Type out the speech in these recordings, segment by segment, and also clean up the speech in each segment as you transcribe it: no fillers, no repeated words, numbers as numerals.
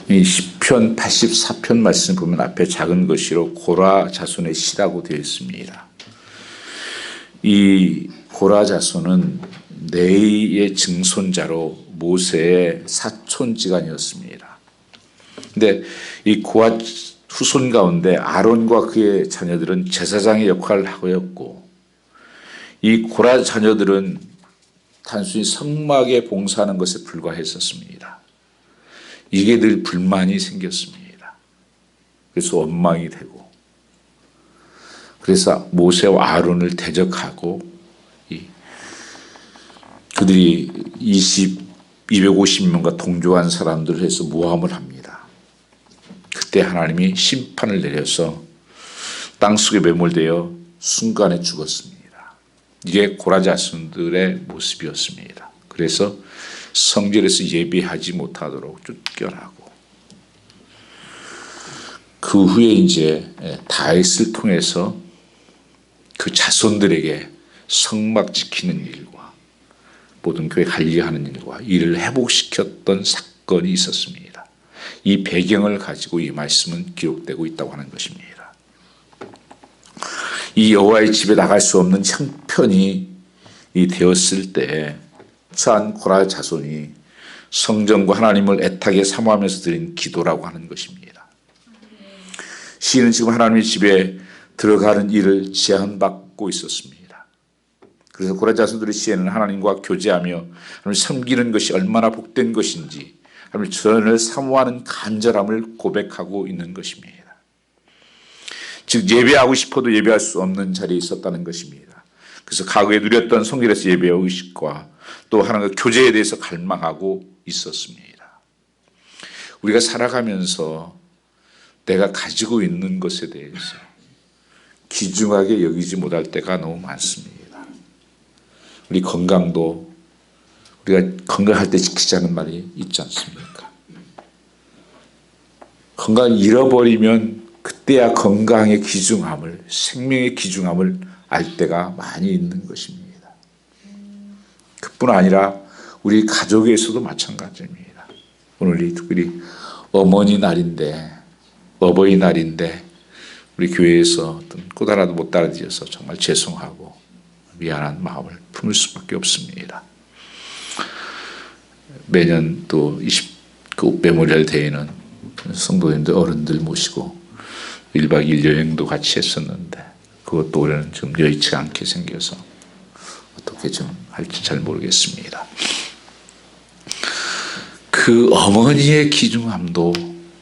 이 시편 84편 말씀 보면 앞에 작은 글씨로 고라 자손의 시라고 되어 있습니다. 이 고라 자손은 레위의 증손자로 모세의 사촌지간이었습니다. 근데 이 고라 후손 가운데 아론과 그의 자녀들은 제사장의 역할을 하였고, 이 고라 자녀들은 단순히 성막에 봉사하는 것에 불과했었습니다. 이게 늘 불만이 생겼습니다. 그래서 원망이 되고, 그래서 모세와 아론을 대적하고, 그들이 250명과 동조한 사람들을 해서 모함을 합니다. 그때 하나님이 심판을 내려서 땅속에 매몰되어 순간에 죽었습니다. 이게 고라 자손들의 모습이었습니다. 그래서 성전에서 예배하지 못하도록 쫓겨나고, 그 후에 이제 다윗을 통해서 그 자손들에게 성막 지키는 일과 모든 교회 관리하는 일과 이를 회복시켰던 사건이 있었습니다. 이 배경을 가지고 이 말씀은 기록되고 있다고 하는 것입니다. 이 여호와의 집에 나갈 수 없는 형편이 되었을 때 처한 고라 자손이 성전과 하나님을 애타게 사모하면서 드린 기도라고 하는 것입니다. 시인은 지금 하나님의 집에 들어가는 일을 제한받고 있었습니다. 그래서 고라 자손들의 시에는 하나님과 교제하며 하나님을 섬기는 것이 얼마나 복된 것인지, 하나님의 전을 사모하는 간절함을 고백하고 있는 것입니다. 즉 예배하고 싶어도 예배할 수 없는 자리에 있었다는 것입니다. 그래서 과거에 누렸던 성결에서 예배의 의식과 또 하나님과 교제에 대해서 갈망하고 있었습니다. 우리가 살아가면서 내가 가지고 있는 것에 대해서 귀중하게 여기지 못할 때가 너무 많습니다. 우리 건강도 우리가 건강할 때 지키자는 말이 있지 않습니까? 건강을 잃어버리면 그때야 건강의 귀중함을, 생명의 귀중함을 알 때가 많이 있는 것입니다. 그뿐 아니라 우리 가족에서도 마찬가지입니다. 오늘이 특별히 어머니 날인데, 어버이날인데 우리 교회에서 어떤 꽃 하나도 못 따라드려서 정말 죄송하고 미안한 마음을 품을 수밖에 없습니다. 매년 또 그 메모리얼 데이는 성도님들 어른들 모시고 1박 2일 여행도 같이 했었는데 그것도 올해는 좀 여의치 않게 생겨서 어떻게 좀 할지 잘 모르겠습니다. 그 어머니의 귀중함도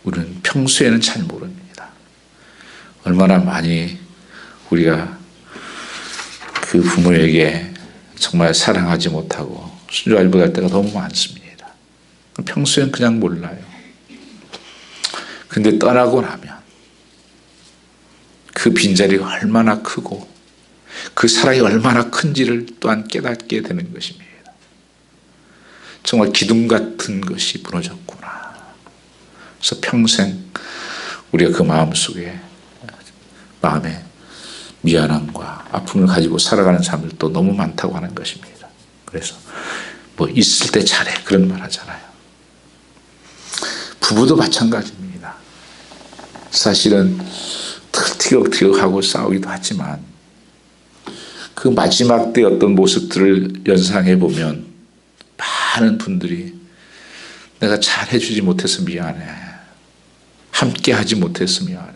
우리는 평소에는 잘 모릅니다. 얼마나 많이 우리가 그 부모에게 정말 사랑하지 못하고 순종하지 못할 때가 너무 많습니다. 평소엔 그냥 몰라요. 근데 떠나고 나면 그 빈자리가 얼마나 크고 그 사랑이 얼마나 큰지를 또한 깨닫게 되는 것입니다. 정말 기둥 같은 것이 무너졌구나. 그래서 평생 우리가 그 마음에 미안함과 아픔을 가지고 살아가는 사람들도 너무 많다고 하는 것입니다. 그래서 뭐 있을 때 잘해 그런 말 하잖아요. 부부도 마찬가지입니다. 사실은 티격태격하고 싸우기도 하지만 그 마지막 때 어떤 모습들을 연상해 보면 많은 분들이 내가 잘해주지 못해서 미안해, 함께 하지 못해서 미안해,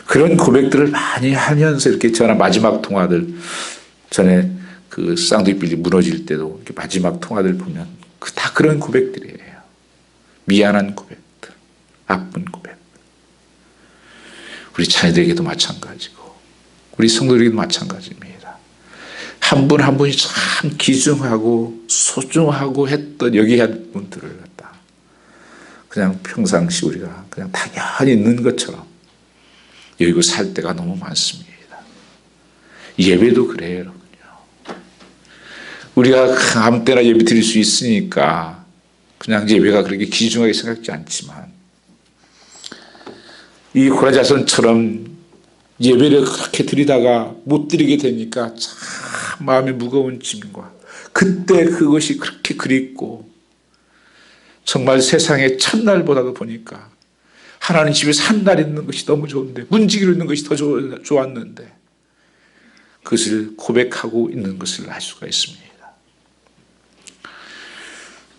그런 고백들을 많이 하면서 이렇게 전화 마지막 통화들, 전에 그 쌍둥이 빌리 무너질 때도 이렇게 마지막 통화들 보면 다 그런 고백들이에요. 미안한 고백들, 아픈 고백. 우리 자녀들에게도 마찬가지고 우리 성도들에게도 마찬가지입니다. 한 분 한 분이 참 귀중하고 소중하고 했던 여기한 분들을 갖다 그냥 평상시 우리가 그냥 당연히 있는 것처럼 여기고 살 때가 너무 많습니다. 예배도 그래요, 여러분요. 우리가 아무 때나 예배 드릴 수 있으니까 그냥 예배가 그렇게 귀중하게 생각지 않지만 이 고라 자손처럼 예배를 그렇게 드리다가 못 드리게 되니까 참 마음에 무거운 짐과 그때 그것이 그렇게 그립고 정말 세상의 첫날보다도 보니까 하나님 집에서 한 날 있는 것이 너무 좋은데, 문지기로 있는 것이 더 좋았는데, 그것을 고백하고 있는 것을 알 수가 있습니다.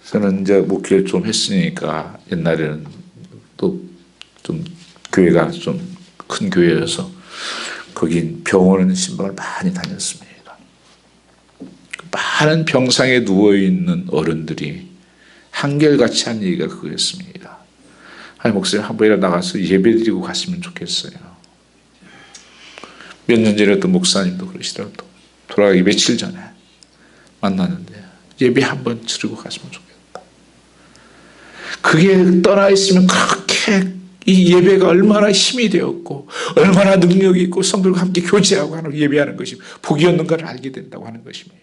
저는 이제 목회를 좀 했으니까, 옛날에는 또 좀 교회가 좀 큰 교회여서 거긴 병원은 신방을 많이 다녔습니다. 많은 병상에 누워있는 어른들이 한결같이 한 얘기가 그거였습니다. 아니, 목사님 한 번이라도 나가서 예배 드리고 갔으면 좋겠어요. 몇 년 전에 또 목사님도 그러시더라고요. 돌아가기 며칠 전에 만났는데 예배 한 번 드리고 갔으면 좋겠다. 그게 떠나 있으면 그렇게 이 예배가 얼마나 힘이 되었고 얼마나 능력이 있고 성들과 함께 교제하고 하는 예배하는 것이 복이었는가를 알게 된다고 하는 것입니다.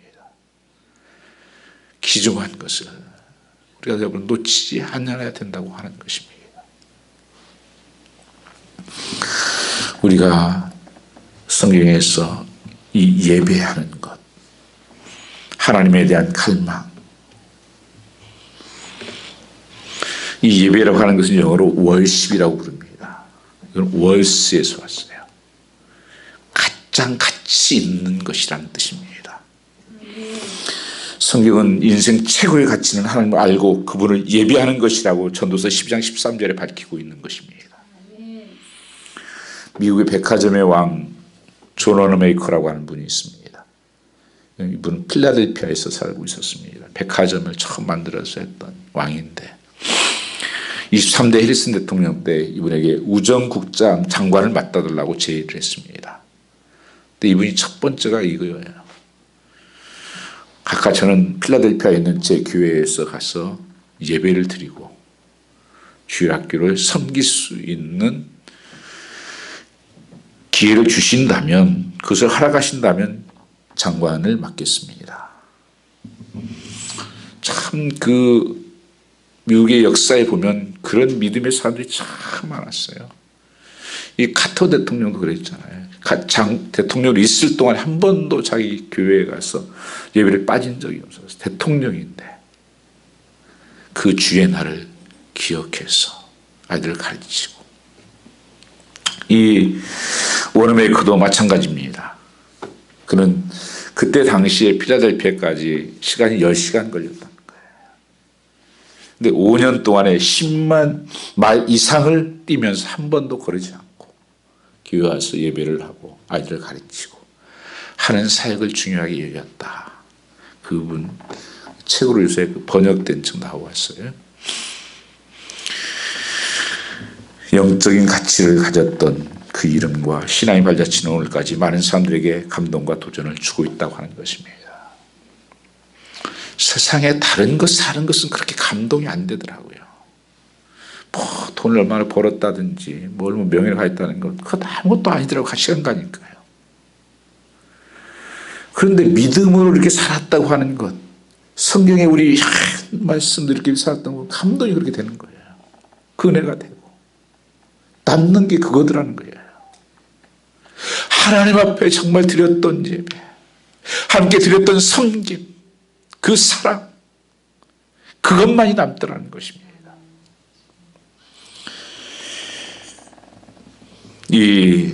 귀중한 것을 우리가 여러분 놓치지 않아야 된다고 하는 것입니다. 우리가 성경에서 이 예배하는 것, 하나님에 대한 갈망, 이 예배라고 하는 것은 영어로 월십이라고 부릅니다. 이건 월스에서 왔어요. 가장 가치 있는 것이라는 뜻입니다. 성경은 인생 최고의 가치는 하나님을 알고 그분을 예배하는 것이라고 전도서 12장 13절에 밝히고 있는 것입니다. 미국의 백화점의 왕 존 워너메이커라고 하는 분이 있습니다. 이분은 필라델피아에서 살고 있었습니다. 백화점을 처음 만들어서 했던 왕인데 23대 해리슨 대통령 때 이분에게 우정국장 장관을 맡아달라고 제의를 했습니다. 근데 이분이 첫 번째가 이거예요. 각각 저는 필라델피아에 있는 제 교회에서 가서 예배를 드리고 주일학교를 섬길 수 있는 기회를 주신다면, 그것을 허락하신다면 장관을 맡겠습니다. 참 미국의 역사에 보면 그런 믿음의 사람들이 참 많았어요. 이 카터 대통령도 그랬잖아요. 대통령이 있을 동안 한 번도 자기 교회에 가서 예배를 빠진 적이 없어서 대통령인데 그 주의 날을 기억해서 아이들을 가르치고, 이 워너메이커도 마찬가지입니다. 그는 그때 당시에 필라델피아까지 시간이 10시간 걸렸다는 거예요. 근데 5년 동안에 10만 마일 이상을 뛰면서 한 번도 거르지 않고 교회 와서 예배를 하고 아이들을 가르치고 하는 사역을 중요하게 여겼다. 그분 책으로 요새 번역된 책 나왔어요. 영적인 가치를 가졌던 그 이름과 신앙이 발자취는 오늘까지 많은 사람들에게 감동과 도전을 주고 있다고 하는 것입니다. 세상에 다른 것 사는 것은 그렇게 감동이 안 되더라고요. 뭐 돈을 얼마나 벌었다든지 뭐 얼마나 명예를 가졌다는 것, 그것 아무것도 아니더라고. 시간 가니까요. 그런데 믿음으로 이렇게 살았다고 하는 것, 성경에 우리 말씀들 이렇게 살았다고 하면 감동이 그렇게 되는 거예요. 그 은혜가 되고 남는 게 그거더라는 거예요. 하나님 앞에 정말 드렸던 예배, 함께 드렸던 섬김, 그 사랑, 그것만이 남더라는 것입니다. 이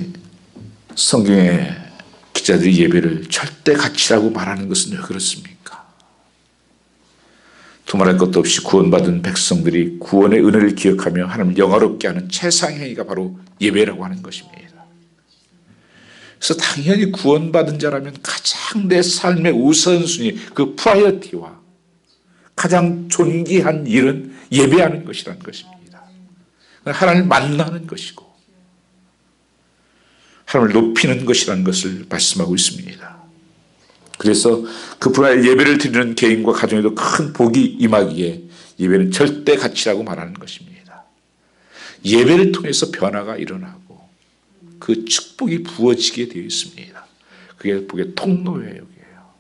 성경의 기자들이 예배를 절대 가치라고 말하는 것은 왜 그렇습니까? 두말할 것도 없이 구원받은 백성들이 구원의 은혜를 기억하며 하나님을 영화롭게 하는 최상의 행위가 바로 예배라고 하는 것입니다. 그래서 당연히 구원받은 자라면 가장 내 삶의 우선순위, 그 프라이어티와 가장 존귀한 일은 예배하는 것이라는 것입니다. 하나님을 만나는 것이고 하나님을 높이는 것이라는 것을 말씀하고 있습니다. 그래서 그 분야의 예배를 드리는 개인과 가정에도 큰 복이 임하기에 예배는 절대 가치라고 말하는 것입니다. 예배를 통해서 변화가 일어나고 그 축복이 부어지게 되어 있습니다. 그게 복의 통로예요. 여기에요.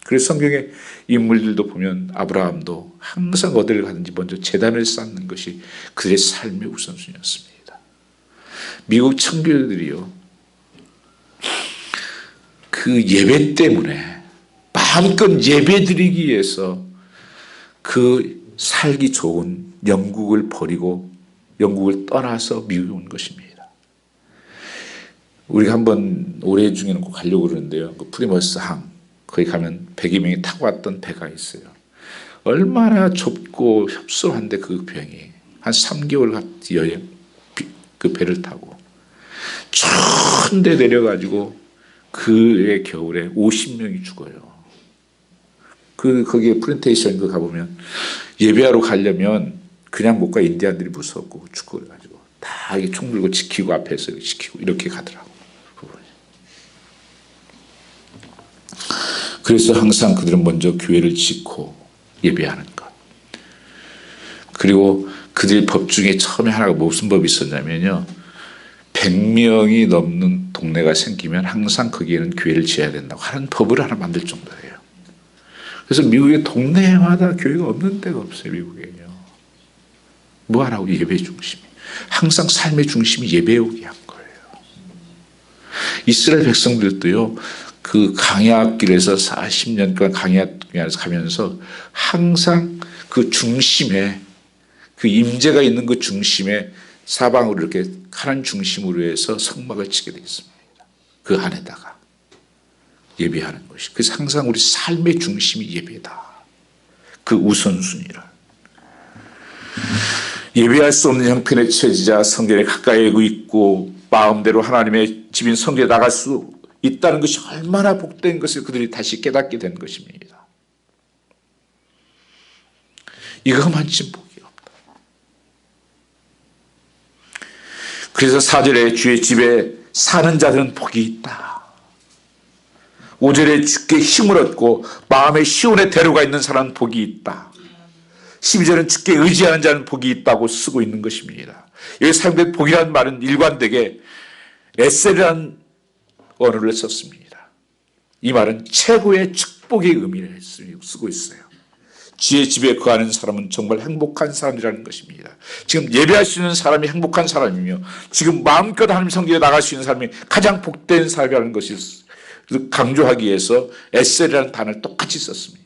그래서 성경의 인물들도 보면 아브라함도 항상 어디를 가든지 먼저 제단을 쌓는 것이 그들의 삶의 우선순위였습니다. 미국 청교도들이요, 그 예배 때문에 마음껏 예배 드리기 위해서 그 살기 좋은 영국을 버리고 영국을 떠나서 미국에 온 것입니다. 우리가 한번 올해 중에는 꼭 가려고 그러는데요. 그 프리머스 항, 거기 가면 100여 명이 타고 왔던 배가 있어요. 얼마나 좁고 협소한데 그 병이 한 3개월 같이 여행 그 배를 타고 추운데 내려가지고 그해 겨울에 50명이 죽어요. 거기에 프렌테이션 그 가보면 예배하러 가려면 그냥 못 가. 인디안들이 무섭고 죽고 그래가지고 다 이게 총 들고 지키고 앞에서 지키고 이렇게 가더라고. 그래서 항상 그들은 먼저 교회를 짓고 예배하는 것. 그리고 그들 법 중에 처음에 하나가 무슨 법이 있었냐면요. 100명이 넘는 동네가 생기면 항상 거기에는 교회를 지어야 된다고 하는 법을 하나 만들 정도예요. 그래서 미국의 동네마다 교회가 없는 데가 없어요. 미국에요. 뭐 하라고? 예배 중심이. 항상 삶의 중심이 예배에 오게 한 거예요. 이스라엘 백성들도요. 그 강야길에서 40년간 강야길에서 가면서 항상 그 중심에 그 임재가 있는 그 중심에 사방으로 이렇게 하나님 중심으로 해서 성막을 치게 되어 있습니다. 그 안에다가 예배하는 것이. 그래서 항상 우리 삶의 중심이 예배다. 그 우선순위를. 예배할 수 없는 형편에 처지자 성전에 가까이 오고 있고 마음대로 하나님의 집인 성전에 나갈 수 있다는 것이 얼마나 복된 것을 그들이 다시 깨닫게 된 것입니다. 이거만치 복이 없다. 그래서 4절에 주의 집에 사는 자들은 복이 있다. 5절에 주께 힘을 얻고 마음의 시온에 데려가 있는 사람은 복이 있다. 12절은 주께 의지하는 자는 복이 있다고 쓰고 있는 것입니다. 여기 사용된 복이라는 말은 일관되게 에셀이라는 언어를 썼습니다. 이 말은 최고의 축복의 의미를 쓰고 있어요. 주의 집에 거하는 사람은 정말 행복한 사람이라는 것입니다. 지금 예배할 수 있는 사람이 행복한 사람이며 지금 마음껏 하나님 성전에 나갈 수 있는 사람이 가장 복된 사람이라는 것을 강조하기 위해서 에셀이라는 단어를 똑같이 썼습니다.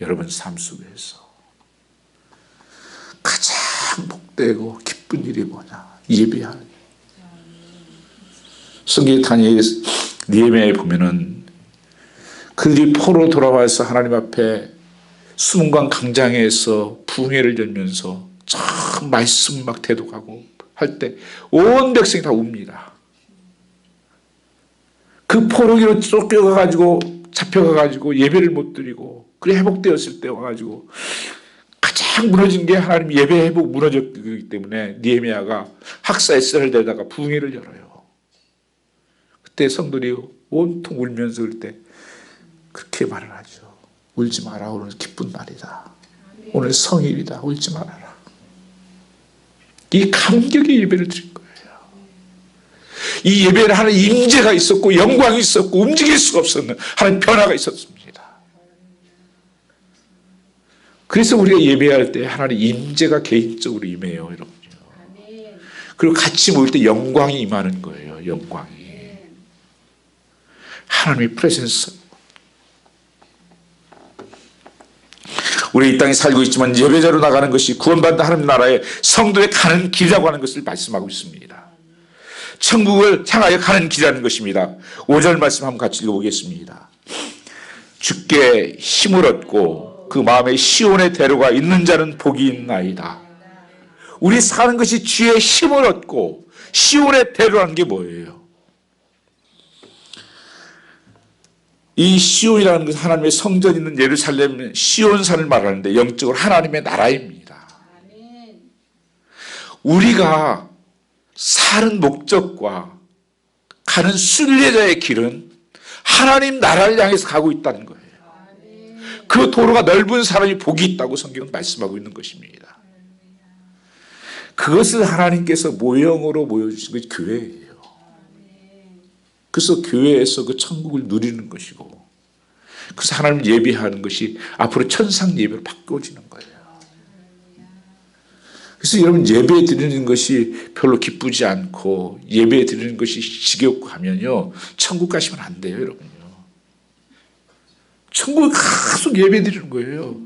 여러분 삶 속에서 가장 복되고 기쁜 일이 뭐냐? 예배하는 일. 성경의 다니엘 느헤미야에 보면은 그들이 포로 돌아와서 하나님 앞에 수문관 광장에서 부흥회를 열면서 참 말씀 막 대독하고 할 때 온 백성이 다 웁니다. 그 포로기로 쫓겨가가지고 잡혀가가지고 예배를 못 드리고 그래 회복되었을 때 와가지고 가장 무너진 게 하나님 예배 회복 무너졌기 때문에 느헤미야가 학사 에스라를 데려다가 부흥회를 열어요. 그때 성도들이 온통 울면서 그럴 때 그렇게 말을 하죠. 울지 마라. 오늘 기쁜 날이다. 오늘 성일이다. 울지 말아라. 이 감격의 예배를 드린 거예요. 이 예배는 하나님 임재가 있었고 영광이 있었고 움직일 수가 없었는 하나님 변화가 있었습니다. 그래서 우리가 예배할 때 하나님 임재가 개인적으로 임해요. 여러분요. 그리고 같이 모일 때 영광이 임하는 거예요. 영광이. 하나님의 프레젠스. 우리 이 땅에 살고 있지만 예배자로 나가는 것이 구원받는 하나님 나라의 성도의 가는 길이라고 하는 것을 말씀하고 있습니다. 천국을 향하여 가는 길이라는 것입니다. 5절 말씀 한번 같이 읽어보겠습니다. 주께 힘을 얻고 그 마음의 시온에 데려가 있는 자는 복이 있나이다. 우리 사는 것이 주의 힘을 얻고 시온에 데려가는 게 뭐예요? 이 시온이라는 것은 하나님의 성전 있는 예루살렘 시온산을 말하는데 영적으로 하나님의 나라입니다. 우리가 사는 목적과 가는 순례자의 길은 하나님 나라를 향해서 가고 있다는 거예요. 그 도로가 넓은 사람이 복이 있다고 성경은 말씀하고 있는 것입니다. 그것을 하나님께서 모형으로 보여주신 것이 교회예요. 그래서 교회에서 그 천국을 누리는 것이고 그래서 하나님 예배하는 것이 앞으로 천상 예배로 바꿔지는 거예요. 그래서 여러분 예배 드리는 것이 별로 기쁘지 않고 예배 드리는 것이 지겹고 하면요 천국 가시면 안 돼요. 여러분요. 천국에 계속 예배 드리는 거예요.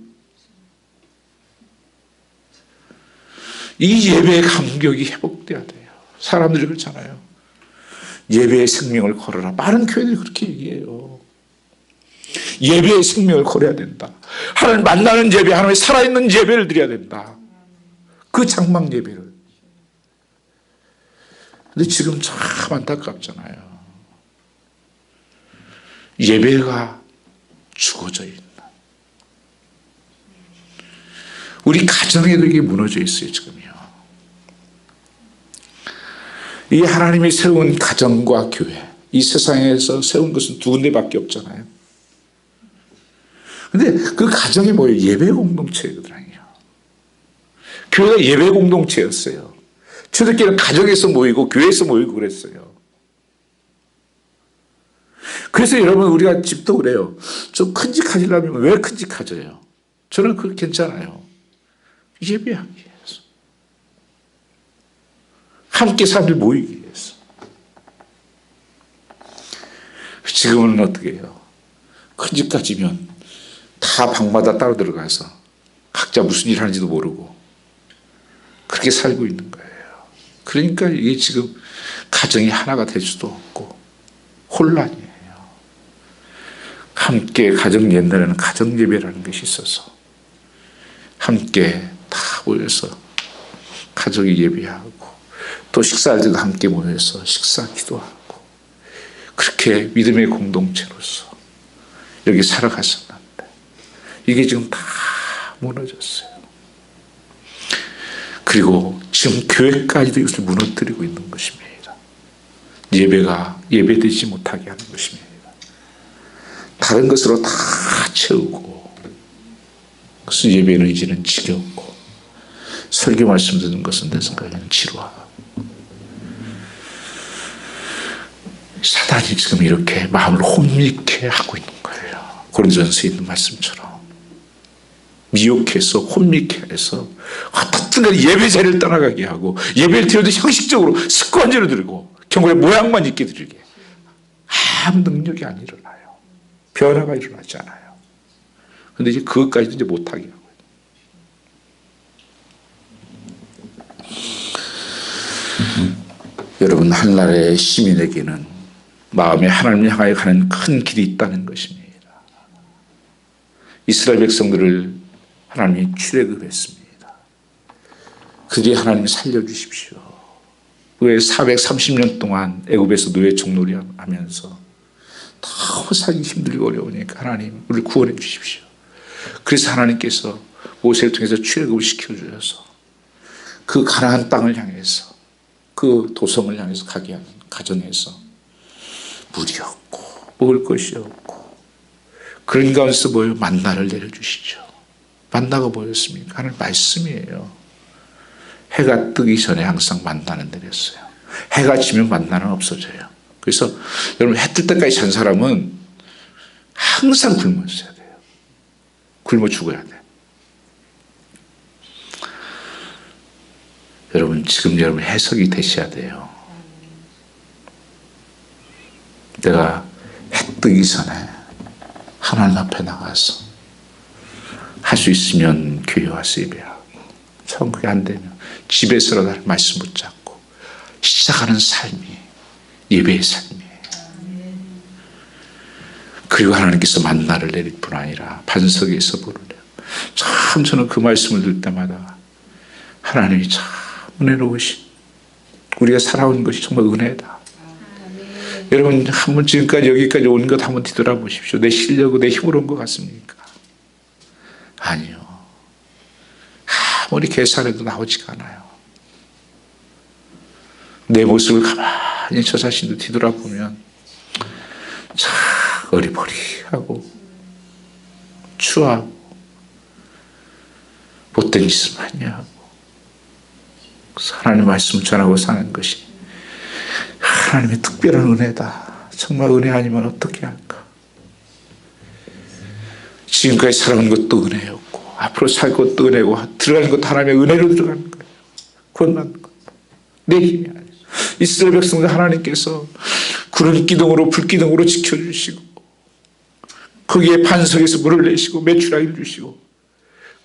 이 예배의 감격이 회복돼야 돼요. 사람들이 그렇잖아요. 예배의 생명을 걸어라. 많은 교회들이 그렇게 얘기해요. 예배의 생명을 걸어야 된다. 하나님 만나는 예배, 하나님의 살아있는 예배를 드려야 된다. 그 장막 예배를. 근데 지금 참 안타깝잖아요. 예배가 죽어져 있는. 우리 가정에도 이게 무너져 있어요, 지금요. 이 하나님이 세운 가정과 교회, 이 세상에서 세운 것은 두 군데밖에 없잖아요. 근데 그 가정이 뭐예요? 예배 공동체거든요. 교회가 예배 공동체였어요. 초대교회는 가정에서 모이고 교회에서 모이고 그랬어요. 그래서 여러분 우리가 집도 그래요. 좀 큰 집 가지려면 왜 큰 집 가져요? 저는 그거 괜찮아요. 예배하기 위해서. 함께 사람들 모이기 위해서. 지금은 어떻게 해요? 큰 집 가지면 다 방마다 따로 들어가서 각자 무슨 일 하는지도 모르고 그렇게 살고 있는 거예요. 그러니까 이게 지금 가정이 하나가 될 수도 없고 혼란이에요. 함께 가정, 옛날에는 가정 예배라는 것이 있어서 함께 다 모여서 가족이 예배하고 또 식사할 때도 함께 모여서 식사 기도하고 그렇게 믿음의 공동체로서 여기 살아갔었는데 이게 지금 다 무너졌어요. 그리고 지금 교회까지도 이것을 무너뜨리고 있는 것입니다. 예배가 예배되지 못하게 하는 것입니다. 다른 것으로 다 채우고 그래서 예배는 이제는 지겹고 설교 말씀 듣는 것은 내 생각에는 지루하고 사단이 지금 이렇게 마음을 혼미케 하고 있는 거예요. 고린도전서에 있는 말씀처럼 미혹해서 혼미케 해서 어떻든 예배 자리를 떠나가게 하고 예배를 드려도 형식적으로 습관적으로 드리고 경건의 모양만 있게 드리게 아무 능력이 안 일어나요. 변화가 일어나지 않아요. 그런데 이제 그것까지도 이제 못하게 하고 여러분 한나라의 시민에게는 마음에 하나님을 향하여 가는 큰 길이 있다는 것입니다. 이스라엘 백성들을 하나님이 출애굽했습니다. 그들이 하나님 살려주십시오. 왜 430년 동안 애굽에서 노예 종놀이 하면서 너무 살기 힘들고 어려우니까 하나님 우리를 구원해 주십시오. 그래서 하나님께서 모세를 통해서 출애굽을 시켜주셔서 그 가나안 땅을 향해서 그 도성을 향해서 가게 하는 가정에서 물이 없고 먹을 것이 없고 그런 가운데서 뭐예요? 만나를 내려주시죠. 만나가 뭐였습니까? 하나님 말씀이에요. 해가 뜨기 전에 항상 만나는 내렸어요. 해가 지면 만나는 없어져요. 그래서 여러분 해 뜰 때까지 산 사람은 항상 굶어 있어야 돼요. 굶어 죽어야 돼요. 여러분 지금 여러분 해석이 되셔야 돼요. 내가 해 뜨기 전에 하나님 앞에 나가서 할 수 있으면 교회 와서 예배하고 참 그게 안 되면 집에서라도 말씀 붙잡고 시작하는 삶이 예배의 삶이에요. 그리고 하나님께서 만나를 내릴 뿐 아니라 반석에서 부르래요. 참 저는 그 말씀을 들을 때마다 하나님이 참 은혜로우신 우리가 살아온 것이 정말 은혜다. 여러분 한번 지금까지 여기까지 온 것 한번 뒤돌아보십시오. 내 실력으로 내 힘으로 온 것 같습니까? 아니요. 아무리 계산해도 나오지가 않아요. 내 모습을 가만히 저 자신도 뒤돌아보면 참 어리버리하고 추하고 못된 짓을 많이 하고 하나님 말씀 전하고 사는 것이 하나님의 특별한 은혜다. 정말 은혜 아니면 어떻게 할까? 지금까지 살아온 것도 은혜였고 앞으로 살 것도 은혜고 들어가는 것도 하나님의 은혜로 들어가는 거예요. 구원받는 것. 내 힘이 아니에요. 이스라엘 백성들 하나님께서 구름 기둥으로 불 기둥으로 지켜주시고 거기에 반석에서 물을 내시고 메추라기를 주시고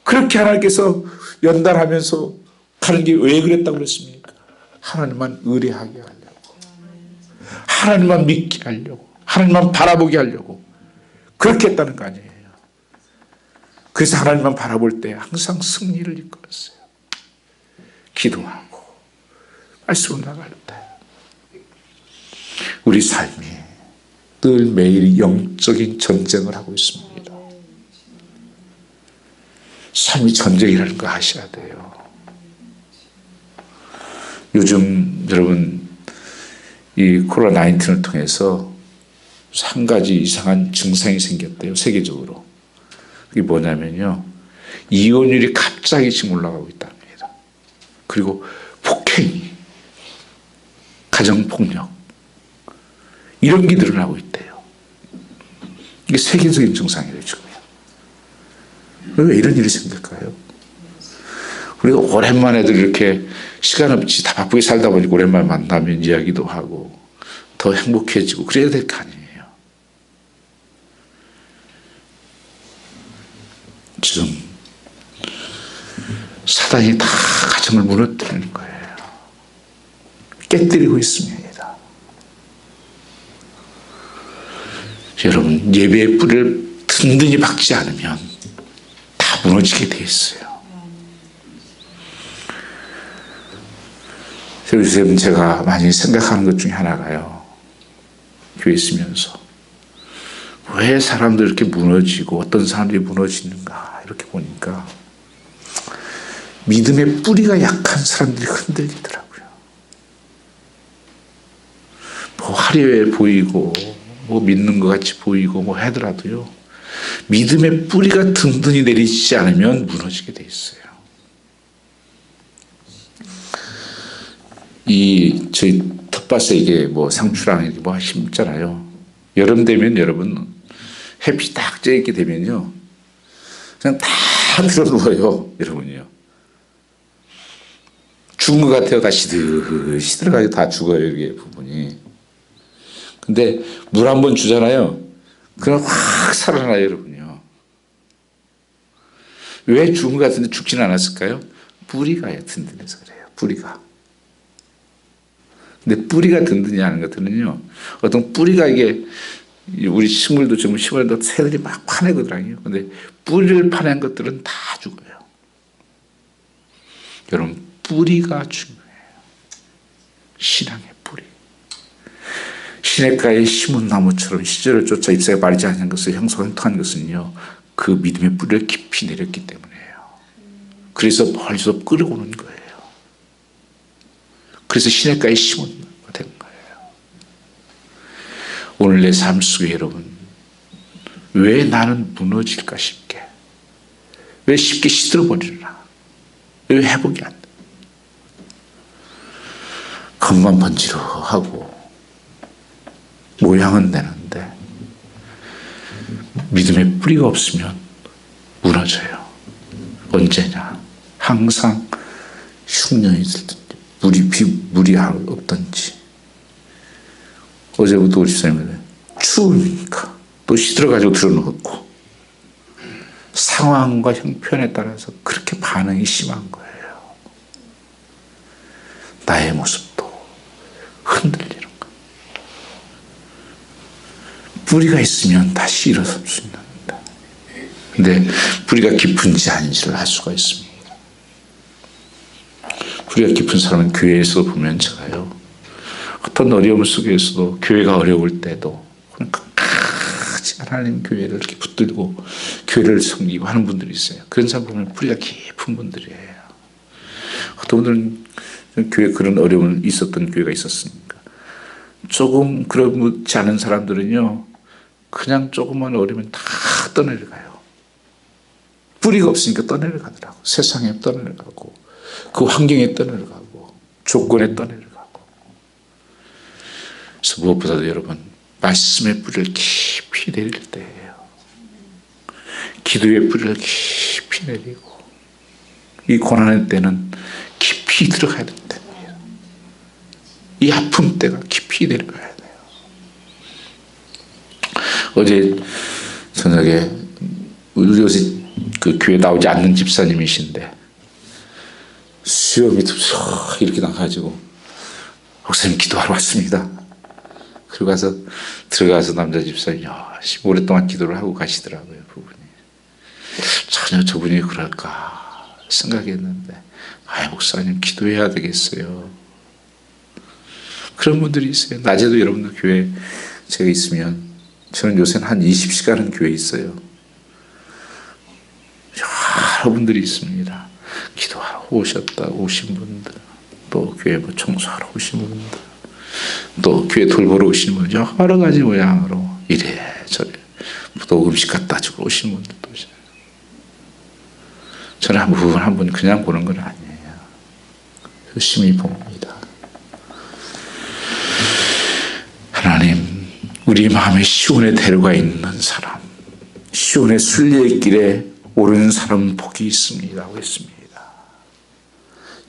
그렇게 하나님께서 연단하면서 가는 게 왜 그랬다고 그랬습니까? 하나님만 의뢰하게 하려고, 하나님만 믿게 하려고, 하나님만 바라보게 하려고 그렇게 했다는 거 아니에요. 그래서 하나님만 바라볼 때 항상 승리를 이끌었어요. 기도하고 말씀을 나갈 때 우리 삶이 늘 매일 영적인 전쟁을 하고 있습니다. 삶이 전쟁이라는 거 아셔야 돼요. 요즘 여러분 이 코로나19을 통해서 한 가지 이상한 증상이 생겼대요. 세계적으로. 그게 뭐냐면요, 이혼율이 갑자기 지금 올라가고 있답니다. 그리고 폭행이, 가정폭력, 이런 게 늘어나고 있대요. 이게 세계적인 증상이래요, 지금요. 왜 이런 일이 생길까요? 우리가 오랜만에도 이렇게 시간 없이 다 바쁘게 살다 보니까 오랜만에 만나면 이야기도 하고 더 행복해지고 그래야 될 거 아니에요. 지금 사단이 다 가정을 무너뜨리는 거예요. 깨뜨리고 있습니다. 여러분, 예배의 뿌리를 든든히 박지 않으면 다 무너지게 돼 있어요. 요즘 제가 많이 생각하는 것 중에 하나가요, 교회 있으면서 왜 사람들이 이렇게 무너지고 어떤 사람들이 무너지는가 이렇게 보니까 믿음의 뿌리가 약한 사람들이 흔들리더라고요. 뭐 화려해 보이고 뭐 믿는 것 같이 보이고 뭐 하더라도요, 믿음의 뿌리가 든든히 내리지 않으면 무너지게 돼 있어요. 저희 텃밭에 이게 뭐 상추랑 이렇게 뭐 심잖아요. 여름 되면 여러분 햇빛이 딱 쬐게 되면요, 그냥 다 들어 누워요, 여러분이요. 죽은 것 같아요. 다 시들어가지고 다 죽어요, 이게 부분이. 근데 물 한 번 주잖아요. 그냥 확 살아나요, 여러분요. 왜 죽은 것 같은데 죽지는 않았을까요? 뿌리가 든든해서 그래요, 뿌리가. 근데 뿌리가 든든히 하는 것들은요, 어떤 뿌리가 이게, 우리 식물도 지금 심어도 새들이 막 파내거든요. 근데 뿌리를 파낸 것들은 다 죽어요. 여러분, 뿌리가 중요해요. 신앙의 뿌리. 시냇가에 심은 나무처럼 시절을 쫓아 잎사가 마르지 않는 것을 형성한 것은요, 그 믿음의 뿌리를 깊이 내렸기 때문이에요. 그래서 멀리서 끌어오는 거예요. 그래서 시냇가에 심은 것 된 거예요. 오늘 내 삶 속에 여러분, 왜 나는 무너질까 싶게, 왜 쉽게 시들어버리나, 왜 회복이 안 돼? 겉만 번지르하고 모양은 내는데 믿음의 뿌리가 없으면 무너져요. 언제냐? 항상 흉년이 들든지 물이 없든지. 어제부터 우리 집사님은 추우니까 또 시들어가지고 들어놓고 상황과 형편에 따라서 그렇게 반응이 심한 거예요. 나의 모습도 흔들리는 거예요. 뿌리가 있으면 다시 일어설 수 있는데, 근데 뿌리가 깊은지 아닌지를 알 수가 있습니다. 뿌리가 깊은 사람은 교회에서 보면 제가요, 어떤 어려움 속에서도 교회가 어려울 때도 끝까지 하나님 교회를 이렇게 붙들고 교회를 섬기고 하는 분들이 있어요. 그런 사람 보면 뿌리가 깊은 분들이에요. 어떤 분들은 교회 그런 어려움이 있었던 교회가 있었으니까, 조금 그렇지 않은 사람들은요, 그냥 조금만 어려우면 다 떠내려가요. 뿌리가 없으니까 떠내려가더라고. 세상에 떠내려가고, 그 환경에 떠내려가고, 조건에 떠내려가고. 그래서 무엇보다도 여러분, 말씀의 뿌리를 깊이 내릴 때예요. 기도의 뿌리를 깊이 내리고, 이 고난의 때는 깊이 들어가야 된답니다. 이 아픔 때가 깊이 내려가야 돼요. 어제 저녁에 우리 요새 그 교회 나오지 않는 집사님이신데 수염이 이렇게 나가지고 목사님 기도하러 왔습니다. 그리고 가서 들어가서 남자 집사님이 오랫동안 기도를 하고 가시더라고요. 부분이 전혀 저분이 그럴까 생각했는데 목사님 기도해야 되겠어요. 그런 분들이 있어요. 낮에도 여러분들 교회 제가 있으면 저는 요새는 한 20시간은 교회에 있어요. 여러분들이 있습니다. 기도하러 오신 분들, 또 교회 청소하러 오신 분들, 또 교회 돌보러 오시는 분, 여러 가지 모양으로 이래저래 또 음식 갖다 주고 오시는 분들도 있어요. 저는 한 분 그냥 보는 건 아니에요. 열심히 봅니다. 하나님, 우리 마음에 시온의 대로가 있는 사람, 시온의 순리의 길에 오르는 사람은 복이 있습니다 하고 했습니다.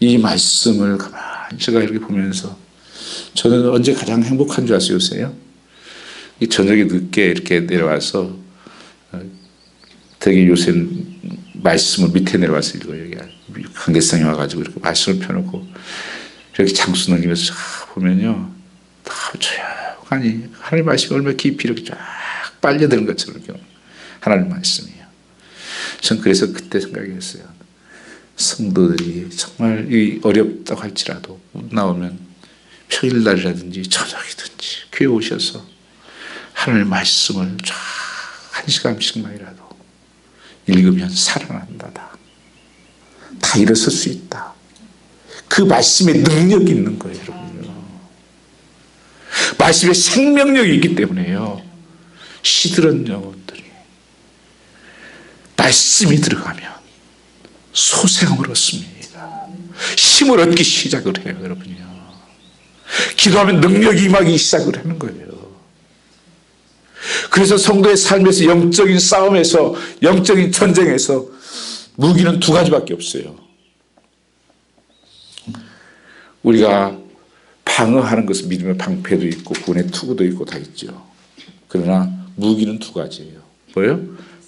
이 말씀을 가만히 제가 이렇게 보면서 저는 언제 가장 행복한 줄 아세요? 요새요? 이 저녁에 늦게 이렇게 내려와서 되게 요새는 말씀을 밑에 내려와서 읽어요. 여기 관계성이 와가지고 이렇게 말씀을 펴놓고 이렇게 장수 넘기면서 보면요, 다 조용하니 하나님 말씀이 얼마나 깊이 이렇게 쫙 빨려드는 것처럼 하나님 말씀이에요. 전 그래서 그때 생각했어요. 성도들이 정말 어렵다고 할지라도 나오면 평일날이라든지 저녁이든지 교회 오셔서 하나님의 말씀을 쫙 한 시간씩만이라도 읽으면 살아난다. 다 일어설 수 있다. 그 말씀에 능력이 있는 거예요, 여러분요. 말씀에 생명력이 있기 때문에요. 시들은 영혼들이 말씀이 들어가면 소생을 얻습니다. 힘을 얻기 시작을 해요, 여러분요. 기도하면 능력이 임하기 시작을 하는 거예요. 그래서 성도의 삶에서 영적인 싸움에서, 영적인 전쟁에서 무기는 두 가지밖에 없어요. 우리가 방어하는 것은 믿음의 방패도 있고 군의 투구도 있고 다 있죠. 그러나 무기는 두 가지예요. 뭐예요?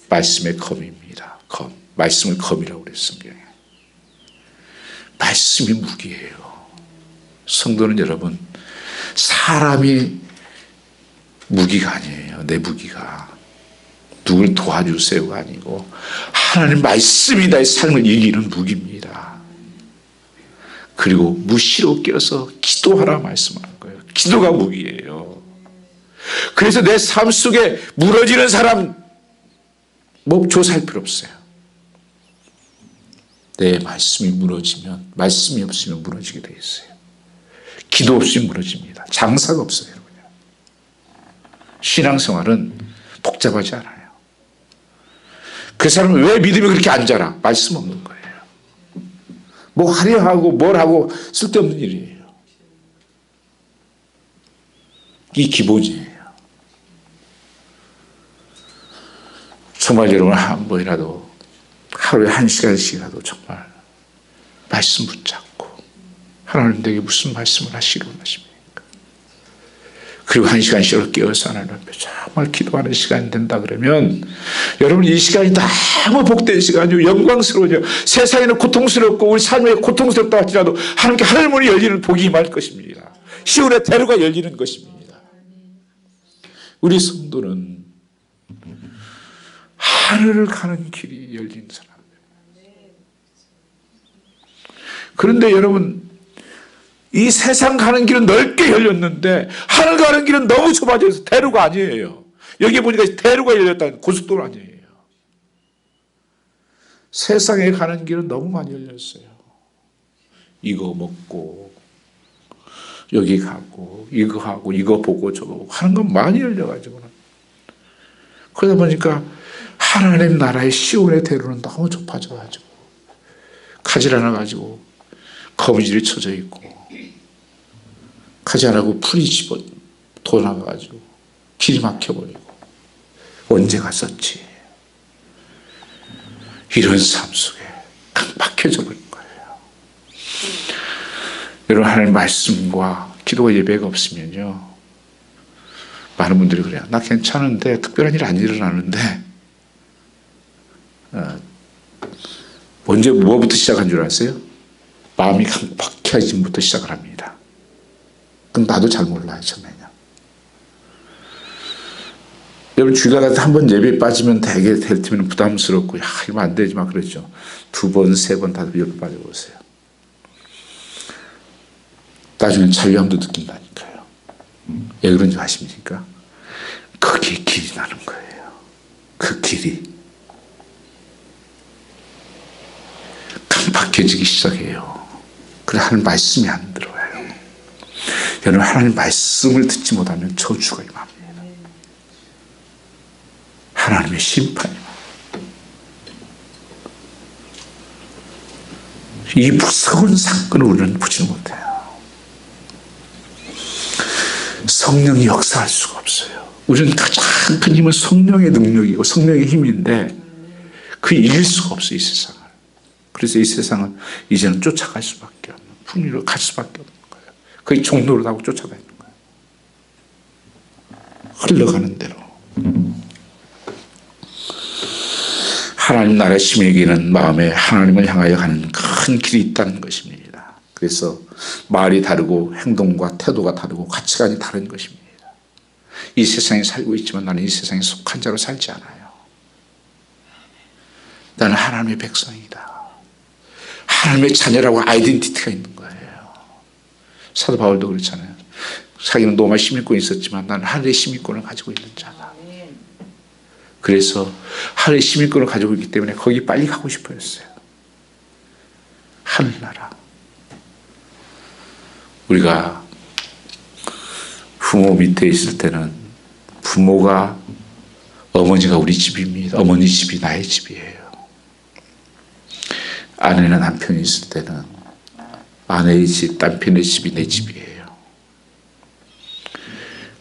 말씀의 검입니다. 검. 말씀을 검이라고 그래요, 성경에. 말씀이 무기예요. 성도는 여러분, 사람이 무기가 아니에요. 내 무기가 누굴 도와주세요가 아니고 하나님 말씀이 나의 삶을 이기는 무기입니다. 그리고 무시로 껴서 기도하라 말씀하는 거예요. 기도가 무기예요. 그래서 내 삶 속에 무너지는 사람 뭐 조사할 필요 없어요. 내 말씀이 무너지면, 말씀이 없으면 무너지게 되어 있어요. 기도 없이 무너집니다. 장사가 없어요, 여러분. 신앙생활은 복잡하지 않아요. 그 사람은 왜 믿음이 그렇게 안 자라? 말씀 없는 거예요. 뭐 하려 하고 뭘 하고 쓸데없는 일이에요. 이 기본이에요. 정말 여러분 한 번이라도 하루에 1시간씩이라도 정말 말씀 붙잡고 하나님 내게 무슨 말씀을 하시길 원하십니까? 그리고 1시간씩을 깨어서 하나님 앞에 정말 기도하는 시간이 된다 그러면 여러분 이 시간이 너무 복된 시간이요, 영광스러워요. 세상에는 고통스럽고 우리 삶에 고통스럽다 할지라도 하나님께 하늘 문이 열리는 복이 임할 것입니다. 시온의 대로가 열리는 것입니다. 우리 성도는 하늘을 가는 길이 열린 사람. 그런데 여러분, 이 세상 가는 길은 넓게 열렸는데 하늘 가는 길은 너무 좁아져 있어서 대로가 아니에요. 여기 보니까 대로가 열렸다는 고속도로 아니에요. 세상에 가는 길은 너무 많이 열렸어요. 이거 먹고 여기 가고 이거 하고 이거 보고 저거 하는 건 많이 열려가지고는, 그러다 보니까 하나님 나라의 시온의 대로는 너무 좁아져가지고 가지 않아 가지고 거미줄이 쳐져 있고 가지 않고 풀이 집어 돌아가가지고 길이 막혀버리고 언제 갔었지? 이런 삶 속에 딱 막혀져 버린 거예요. 여러분, 하나님 말씀과 기도와 예배가 없으면요, 많은 분들이 그래요. 나 괜찮은데 특별한 일 안 일어나는데 언제 뭐부터 시작한 줄 아세요? 마음이 박해짐부터 시작을 합니다. 그럼 나도 잘 몰라요, 처음에는. 여러분, 주일 나갈 때 한 번 예배에 빠지면 되게 될 때면 부담스럽고, 야, 이러면 안 되지 막 그러죠. 2번, 3번, 5번 예배 빠져보세요. 나중에 자유함도 느낀다니까요. 왜 그런지 아십니까? 거기에 길이 나는 거예요. 그 길이 깜빡해지기 시작해요. 그래, 하나님 말씀이 안 들어와요. 여러분, 하나님 말씀을 듣지 못하면 저주가 임합니다. 하나님의 심판이 이 무서운 사건을 우리는 보지 못해요. 성령이 역사할 수가 없어요. 우리는 가장 큰 힘은 성령의 능력이고 성령의 힘인데 그 이길 수가 없어요, 이 세상을. 그래서 이 세상은 이제는 쫓아갈 수밖에 없는, 풍류로 갈 수밖에 없는 거예요. 거의 종로로 하고 쫓아다니는 거예요. 흘러가는 대로. 하나님 나라의 시민에게는 마음에 하나님을 향하여 가는 큰 길이 있다는 것입니다. 그래서 말이 다르고 행동과 태도가 다르고 가치관이 다른 것입니다. 이 세상에 살고 있지만 나는 이 세상에 속한 자로 살지 않아요. 나는 하나님의 백성이다. 하나님의 자녀라고 아이덴티티가 있는 거예요. 사도 바울도 그렇잖아요. 자기는 로마 시민권이 있었지만 나는 하늘의 시민권을 가지고 있는 자다. 그래서 하늘의 시민권을 가지고 있기 때문에 거기 빨리 가고 싶어했어요. 하늘나라. 우리가 부모 밑에 있을 때는 부모가, 어머니가 우리 집입니다. 어머니 집이 나의 집이에요. 아내나 남편이 있을 때는 아내의 집, 남편의 집이 내 집이에요.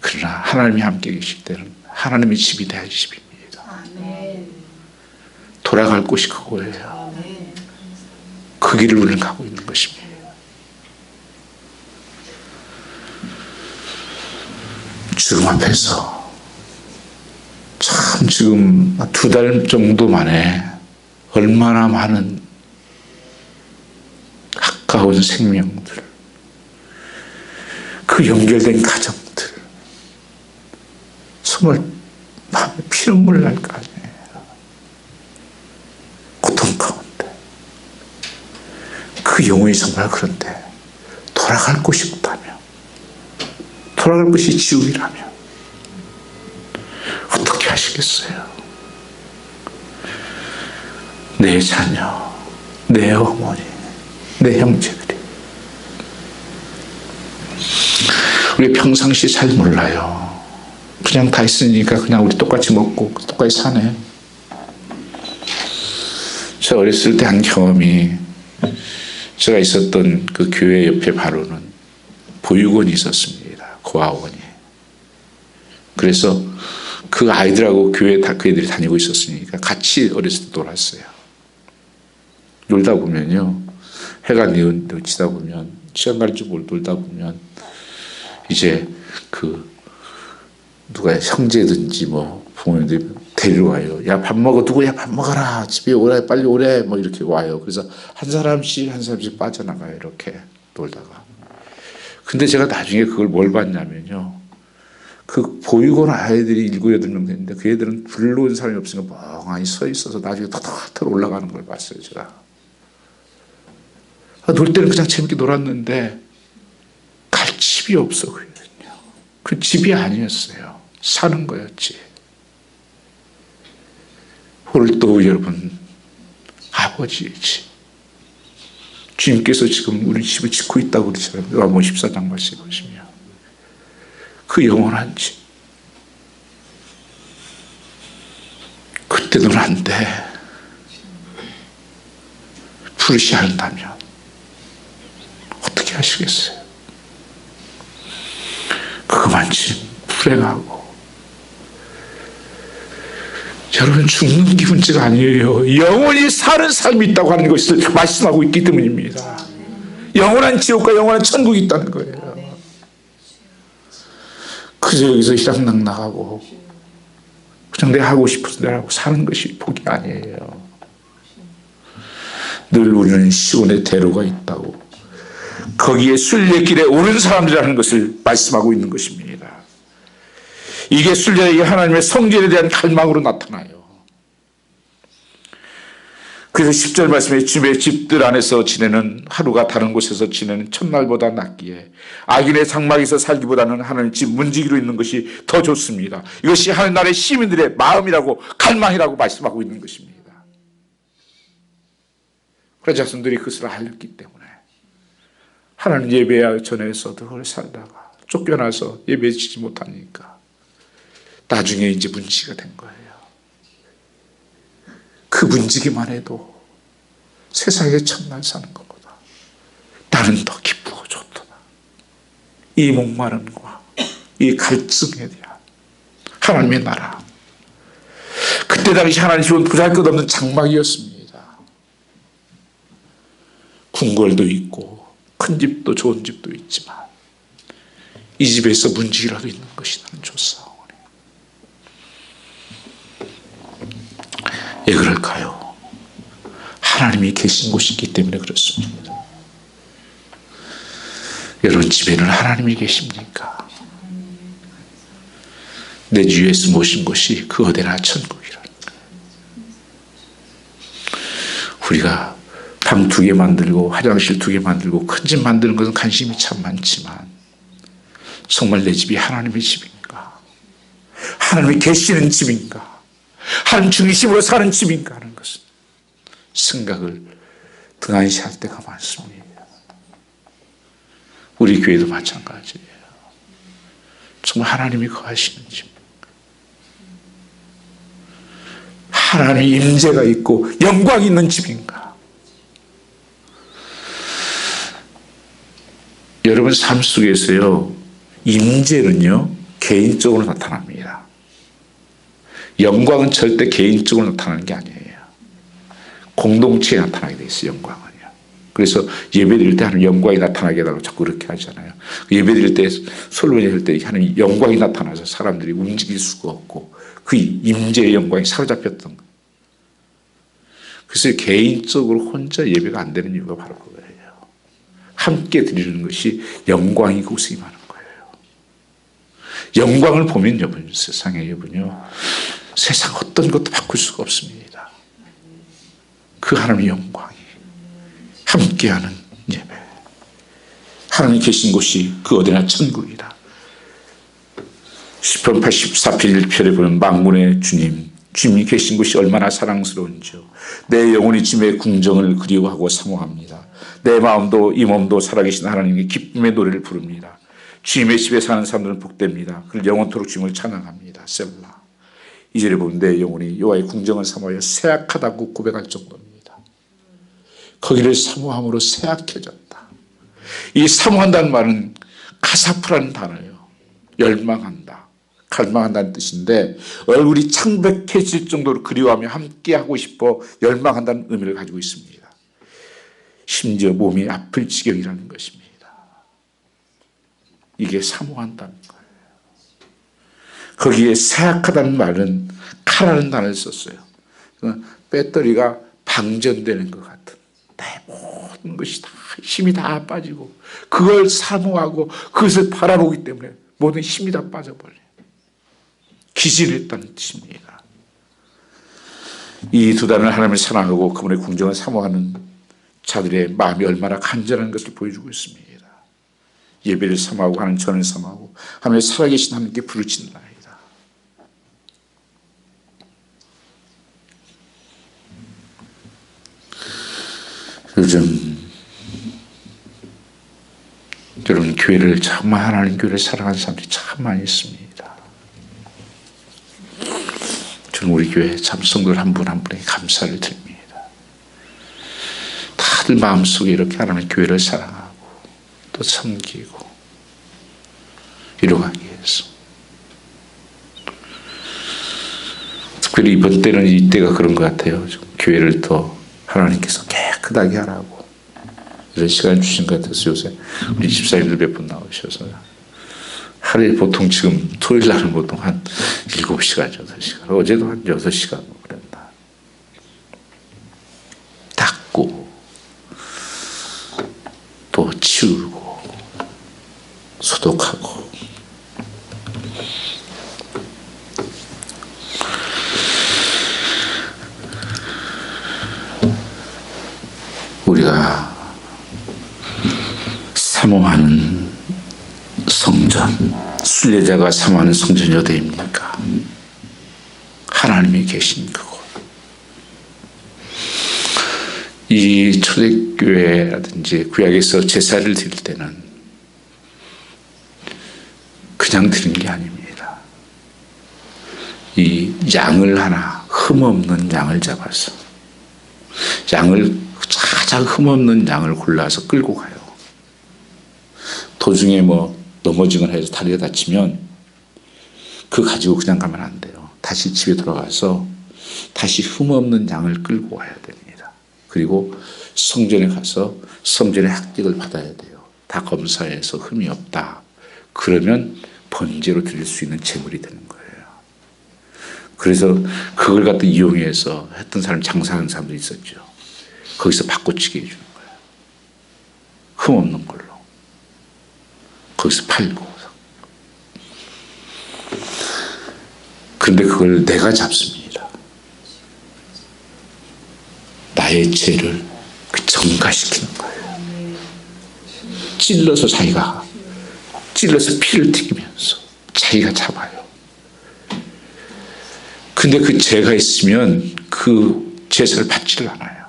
그러나 하나님이 함께 계실 때는 하나님의 집이 내 집입니다. 돌아갈 곳이 그거예요. 그 길을 우리는 가고 있는 것입니다. 죽음 앞에서 참 지금 2달 정도 만에 얼마나 많은 가까운 생명들, 그 연결된 가정들, 정말 마음에 피눈물 날 거 아니에요. 고통 가운데. 그 영혼이 정말 그런데 돌아갈 곳이 없다면, 돌아갈 곳이 지옥이라면 어떻게 하시겠어요? 내 자녀, 내 어머니, 내 형제들이. 우리 평상시 잘 몰라요. 그냥 다 있으니까 그냥 우리 똑같이 먹고 똑같이 사네. 제가 어렸을 때 한 경험이, 제가 있었던 그 교회 옆에 바로는 보육원이 있었습니다. 고아원이. 그래서 그 아이들하고 교회 그 애들이 다니고 있었으니까 같이 어렸을 때 놀았어요. 놀다 보면요, 해가 늦다 보면, 시간 가는 줄 모르고 놀다 보면 이제 그 누가 형제든지 뭐 부모님들이 데리러 와요. 야, 밥 먹어. 누구야, 밥 먹어라. 집에 오래, 빨리 오래. 뭐 이렇게 와요. 그래서 한 사람씩 빠져나가요. 이렇게 놀다가. 근데 제가 나중에 그걸 뭘 봤냐면요, 그 보육원 아이들이 7, 8명 됐는데 그 애들은 불러온 사람이 없으니까 멍하니 서 있어서 나중에 탁탁 올라가는 걸 봤어요, 제가. 놀 때는 그냥 재밌게 놀았는데 갈 집이 없어, 그 애는요. 그 집이 아니었어요. 사는 거였지. 오늘 또 여러분, 아버지의 집. 주님께서 지금 우리 집을 짓고 있다고 그러잖아요. 요한복음 14장 말씀에 보시면. 그 영원한 집. 그때는 안 돼. 부르시 한다면 어떻게 하시겠어요? 그것만치 불행하고. 여러분, 죽는 기분치가 아니에요. 영원히 사는 삶이 있다고 하는 것을 말씀하고 있기 때문입니다. 영원한 지옥과 영원한 천국이 있다는 거예요. 그저 여기서 희랑락 나가고 그냥 내가 하고 싶어서 내가 하고 사는 것이 복이 아니에요. 늘 우리는 시온의 대로가 있다고, 거기에 순례의 길에 오른 사람들이라는 것을 말씀하고 있는 것입니다. 이게 순례의 하나님의 성전에 대한 갈망으로 나타나요. 그래서 10절 말씀에 주의 집들 안에서 지내는 하루가 다른 곳에서 지내는 첫날보다 낫기에 악인의 장막에서 살기보다는 하나님 집 문지기로 있는 것이 더 좋습니다. 이것이 하나님의 시민들의 마음이라고 갈망이라고 말씀하고 있는 것입니다. 그래서 자손들이 그것을 알렸기 때문에 하나님 예배 전에서도 그걸 살다가 쫓겨나서 예배 지지 못하니까 나중에 이제 문지기가 된 거예요. 그 문지기만 해도 세상에 첫날 사는 것보다 나는 더 기쁘고 좋더라. 이 목마름과 이 갈증에 대한 하나님의 나라. 그때 당시 하나님 집은 보잘것없는 장막이었습니다. 궁궐도 있고 큰 집도 좋은 집도 있지만 이 집에서 문지기라도 있는 것이 나는 좋사오니. 왜 그럴까요? 하나님이 계신 곳이 있기 때문에 그렇습니다. 여러분 집에는 하나님이 계십니까? 내 주위에서 모신 곳이 그 어디나 천국이라는 거예요. 우리가 방 2개 만들고 화장실 2개 만들고 큰 집 만드는 것은 관심이 참 많지만 정말 내 집이 하나님의 집인가? 하나님이 계시는 집인가? 하나님 중심으로 사는 집인가 하는 것은 생각을 등한시할 때가 많습니다. 우리 교회도 마찬가지예요. 정말 하나님이 거하시는 집, 하나님의 임재가 있고 영광이 있는 집인가? 여러분 삶 속에서요, 임재는요 개인적으로 나타납니다. 영광은 절대 개인적으로 나타나는 게 아니에요. 공동체에 나타나게 돼 있어요. 영광은요. 그래서 예배드릴 때 하나님 영광이 나타나게 해달라고 자꾸 그렇게 하잖아요. 예배드릴 때 솔로몬이 할 때 하나님 영광이 나타나서 사람들이 움직일 수가 없고 그 임재의 영광이 사로잡혔던 거예요. 그래서 개인적으로 혼자 예배가 안 되는 이유가 바로 그거예요. 함께 드리는 것이 영광이 그곳에 임하는 거예요. 영광을 보면 여러분 세상에 여러분요 세상 어떤 것도 바꿀 수가 없습니다. 그 하나님의 영광이 함께하는 예배. 하나님이 계신 곳이 그 어디나 천국이다. 시편 84편 1편에 보면 만군의 주님, 주님이 계신 곳이 얼마나 사랑스러운지요. 내 영혼이 주님의 궁정을 그리워하고 사모합니다. 내 마음도 이 몸도 살아계신 하나님께 기쁨의 노래를 부릅니다. 주님의 집에 사는 사람들은 복됩니다. 그를 영원토록 주님을 찬양합니다. 셀라. 2절에 보면 내 영혼이 여호와의 궁정을 사모하여 쇠약하다고 고백할 정도입니다. 거기를 사모함으로 쇠약해졌다. 이 사모한다는 말은 카사프라는 단어예요. 열망한다, 갈망한다는 뜻인데 얼굴이 창백해질 정도로 그리워하며 함께하고 싶어 열망한다는 의미를 가지고 있습니다. 심지어 몸이 아플 지경이라는 것입니다. 이게 사모한다는 거예요. 거기에 쇠약하다는 말은 카라는 단어를 썼어요. 배터리가 방전되는 것 같은 내 모든 것이 다 힘이 다 빠지고 그걸 사모하고 그것을 바라보기 때문에 모든 힘이 다 빠져버려요. 기질했다는 뜻입니다. 이 두 단어는 하나님을 사랑하고 그분의 궁정을 사모하는 자들의 마음이 얼마나 간절한 것을 보여주고 있습니다. 예배를 사모하고 하는 전을 사모하고 하나님의 살아계신 하나님께 부르짖나이다. 요즘 여러분 교회를 정말 하나님 교회를 사랑하는 사람들이 참 많이 있습니다. 저는 우리 교회 참 성도들 한 분 한 분에게 감사를 드립니다. 다들 마음속에 이렇게 하나님의 교회를 사랑하고 또 섬기고 이뤄가기 위해서. 특별히 이번 때는 이때가 그런 것 같아요. 교회를 더 하나님께서 깨끗하게 하라고 이런 시간을 주신 것 같아서 요새 우리 집사님들 몇 분 나오셔서 하루에 보통 지금 토요일 날은 보통 한 7시간, 8시간, 어제도 한 6시간 그랬나. 닦고 또 치우고 소독하고 우리가 사모하는 성전, 순례자가 사모하는 성전이 어디입니까? 하나님이 계신 그곳. 이 초대교회라든지 구약에서 제사를 드릴 때는 그냥 드린 게 아닙니다. 이 양을 하나, 흠없는 양을 잡아서 가장 흠없는 양을 골라서 끌고 가요. 도중에 넘어지거나 해서 다리가 다치면 그거 가지고 그냥 가면 안 돼요. 다시 집에 돌아가서 다시 흠없는 양을 끌고 와야 됩니다. 그리고 성전에 가서 성전의 학직을 받아야 돼요. 다 검사해서 흠이 없다. 그러면 번제로 드릴 수 있는 제물이 되는 거예요. 그래서 그걸 갖다 이용해서 했던 사람, 장사하는 사람도 있었죠. 거기서 바꿔치기 해주는 거예요. 흠없는 걸로. 거기서 팔고. 그런데 그걸 내가 잡습니다. 나의 죄를 정가시키는 거예요. 찔러서 피를 튀기면서 자기가 잡아요. 근데 그 죄가 있으면 그 제사를 받지를 않아요.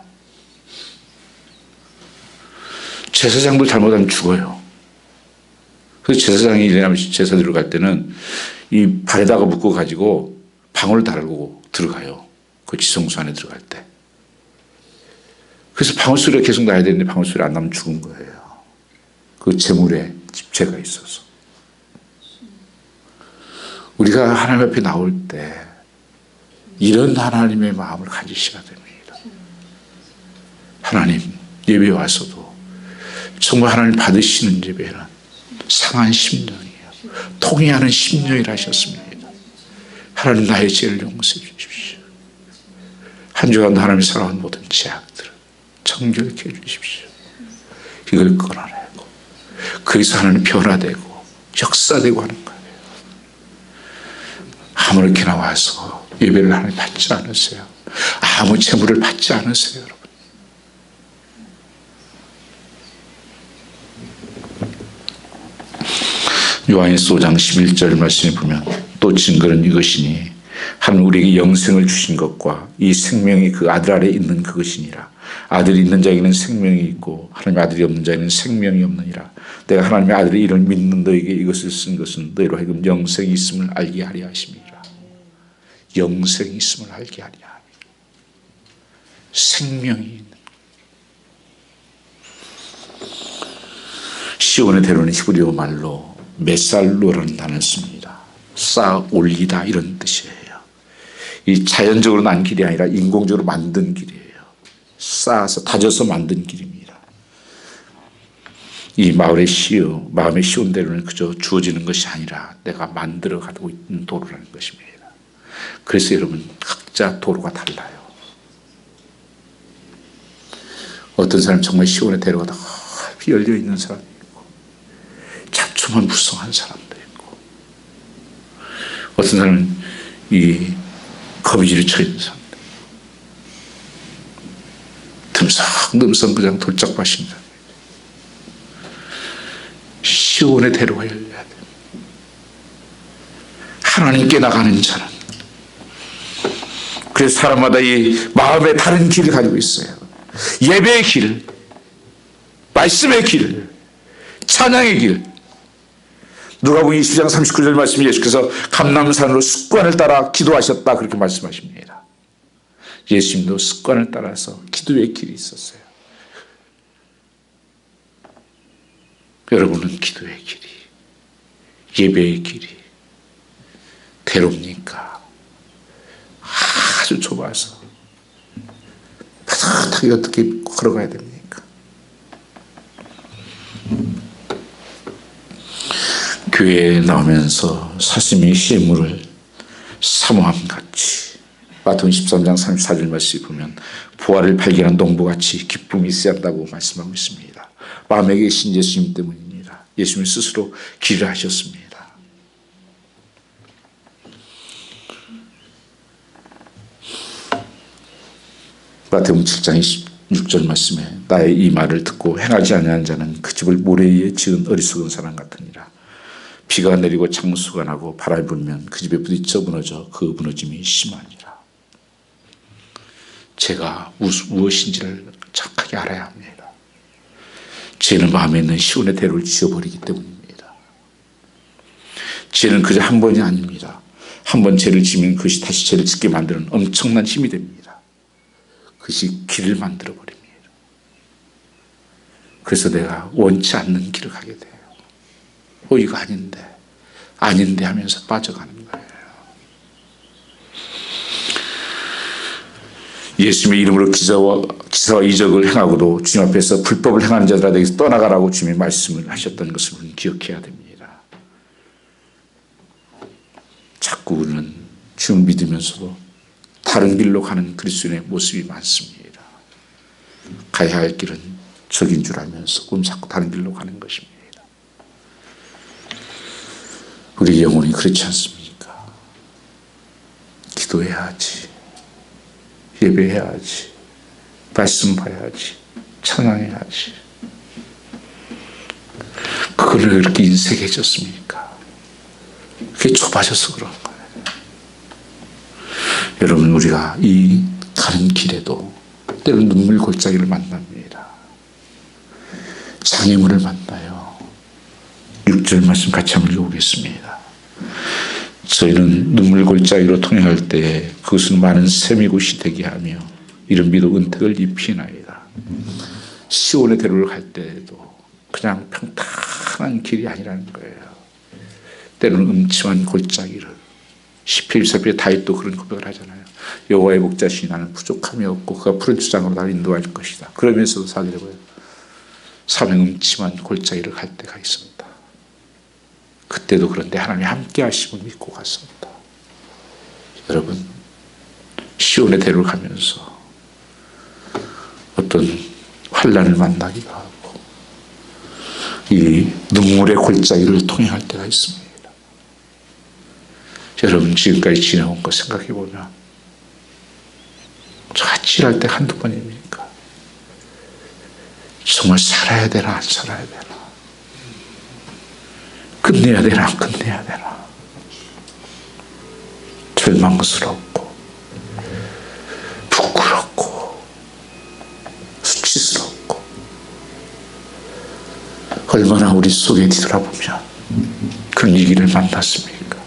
제사장도 잘못하면 죽어요. 그래서 제사장이 일어나면 제사 들어갈 때는 이 발에다가 묶어 가지고 방울을 달고 들어가요. 그 지성소 안에 들어갈 때. 그래서 방울 소리가 계속 나야 되는데 방울 소리 안 나면 죽은 거예요. 그 제물에 집죄가 있어서. 우리가 하나님 앞에 나올 때 이런 하나님의 마음을 가지셔야 됩니다. 하나님, 예배 와서도 정말 하나님 받으시는 예배는 상한 심령이에요. 통회하는 심령이라 하셨습니다. 하나님, 나의 죄를 용서해 주십시오. 한 주간 하나님이 살아온 모든 죄악들을 정결케 해 주십시오. 이걸 끊어내고 거기서 하나님 변화되고 역사되고 하는 거예요. 아무렇게나 와서 예배를 하나님 받지 않으세요. 아무 제물을 받지 않으세요, 여러분. 요한일서 5장 11절 말씀에 보면 또 증거는 이것이니 하나님 우리에게 영생을 주신 것과 이 생명이 그 아들 아래 있는 그것이니라. 아들이 있는 자에게는 생명이 있고 하나님의 아들이 없는 자에게는 생명이 없느니라. 내가 하나님의 아들의 이름을 믿는 너에게 이것을 쓴 것은 너희로 하여금 영생이 있음을 알게 하려 하심이라. 영생이 있음을 알게 하려 함이라. 생명이 있는 시온의 대로는 히브리어 말로 메살로라는 단어를 씁니다. 쌓아 올리다 이런 뜻이에요. 이 자연적으로 난 길이 아니라 인공적으로 만든 길이에요. 쌓아서 다져서 만든 길입니다. 이 마음의 시온 대로는 그저 주어지는 것이 아니라 내가 만들어 가고 있는 도로라는 것입니다. 그래서 여러분 각자 도로가 달라요. 어떤 사람 정말 시온의 대로가 다 열려 있는 사람이 있고 자초만 무성한 사람도 있고 어떤 사람은 이 거미줄에 쳐 있는 사람도 있고 듬성듬성 그냥 돌짝밭인 사람. 시온의 대로가 열려야 돼요. 하나님께 나가는 자는 그래서 사람마다 이 마음에 다른 길을 가지고 있어요. 예배의 길, 말씀의 길, 찬양의 길. 누가복음 20장 39절 말씀에 예수께서 감람산으로 습관을 따라 기도하셨다 그렇게 말씀하십니다. 예수님도 습관을 따라서 기도의 길이 있었어요. 여러분은 기도의 길이, 예배의 길이 대로입니까? 아주 좁아서 바삭하게 어떻게 걸어가야 됩니까? 교회에 나오면서 사슴이 시물을 사모함같이 마태복음 13장 34절 말씀을 보면 부활을 발견한 농부같이 기쁨이 있어야 한다고 말씀하고 있습니다. 마음에 계신 예수님 때문입니다. 예수님 스스로 길을 하셨습니다. 마태복음 7장 26절 말씀에 나의 이 말을 듣고 행하지 아니하는 자는 그 집을 모래 위에 지은 어리석은 사람 같으니라. 비가 내리고 창수가 나고 바람이 불면 그 집에 부딪혀 무너져 그 무너짐이 심하니라. 제가 무엇인지를 정확하게 알아야 합니다. 죄는 마음에 있는 시온의 대로를 지어버리기 때문입니다. 죄는 그저 한 번이 아닙니다. 한 번 죄를 지면 그것이 다시 죄를 짓게 만드는 엄청난 힘이 됩니다. 그것이 길을 만들어 버립니다. 그래서 내가 원치 않는 길을 가게 돼요. 이거 아닌데 하면서 빠져가는 거예요. 예수님의 이름으로 기사와 이적을 행하고도 주님 앞에서 불법을 행하는 자들아 내게서 떠나가라고 주님이 말씀을 하셨던 것을 우리는 기억해야 됩니다. 자꾸 우리는 주님을 믿으면서도 다른 길로 가는 그리스도인의 모습이 많습니다. 가야 할 길은 저긴 줄 알면서 자꾸 다른 길로 가는 것입니다. 우리 영혼이 그렇지 않습니까? 기도해야지, 예배해야지, 말씀 봐야지, 찬양해야지. 그걸 왜 그렇게 인색해졌습니까? 그게 좁아져서 그런 거예요. 여러분, 우리가 이 가는 길에도 때로는 눈물 골짜기를 만납니다. 장애물을 만나요. 6절 말씀 같이 한번 읽어보겠습니다. 저희는 눈물 골짜기로 통행할 때 그것은 많은 샘이 곳이 되게 하며 이런 비도 은택을 입히나이다. 시온의 대로를 갈 때에도 그냥 평탄한 길이 아니라는 거예요. 때로는 음침한 골짜기를 시편 1편에 다윗도 그런 고백을 하잖아요. 여호와의 목자시니 나는 부족함이 없고 그가 푸른 주장으로 나를 인도할 것이다. 그러면서도 사기를 보여요. 삶의 음침한 골짜기를 갈 때가 있습니다. 그때도 그런데 하나님이 함께 하심을 믿고 갔습니다. 여러분, 시온의 대로를 가면서 어떤 환난을 만나기도 하고 이 눈물의 골짜기를 통행할 때가 있습니다. 여러분, 지금까지 지내온 거 생각해보면 저 아찔할 때 한두 번입니까? 정말 살아야 되나 안 살아야 되나, 끝내야 되나 안 끝내야 되나, 절망스럽고 부끄럽고 수치스럽고, 얼마나 우리 속에 뒤돌아보면 그런 위기를 만났습니까?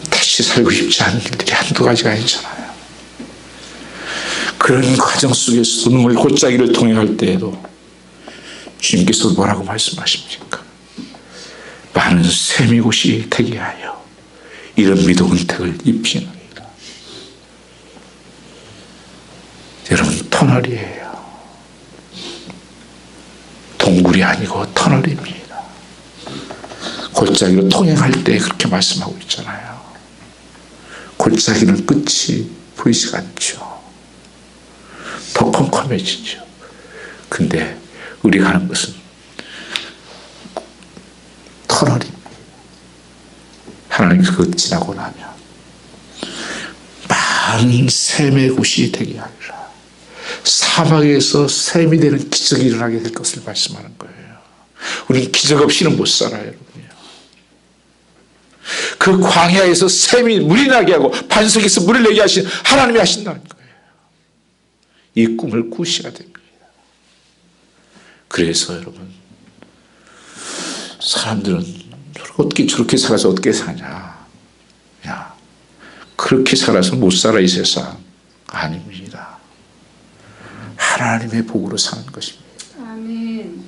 다시 살고 싶지 않은 일들이 한두 가지가 아니잖아요. 그런 과정 속에서 눈물 골짜기를 통행할 때에도 주님께서 뭐라고 말씀하십니까? 많은 샘이 곳이 되게 하여 이런 미도 은택을 입히느니라. 여러분, 터널이에요. 동굴이 아니고 터널입니다. 골짜기로 통행할 때 그렇게 말씀하고 있잖아요. 골짜기는 끝이 보이지가 않죠. 더 컴컴해지죠. 근데 우리가 하는 것은 터널입니다. 하나님께서 그것 지나고 나면 많은 샘의 곳이 되게 하리라. 사막에서 샘이 되는 기적이 일어나게 될 것을 말씀하는 거예요. 우리는 기적 없이는 못 살아요, 여러분요. 그 광야에서 샘이 물이 나게 하고 반석에서 물을 내게 하신 하나님이 하신다는 거예요. 이 꿈을 꾸셔야 됩니다. 그래서 여러분, 사람들은 어떻게 저렇게 살아서 어떻게 사냐, 야, 그렇게 살아서 못 살아 이 세상. 아닙니다. 하나님의 복으로 사는 것입니다. 아멘.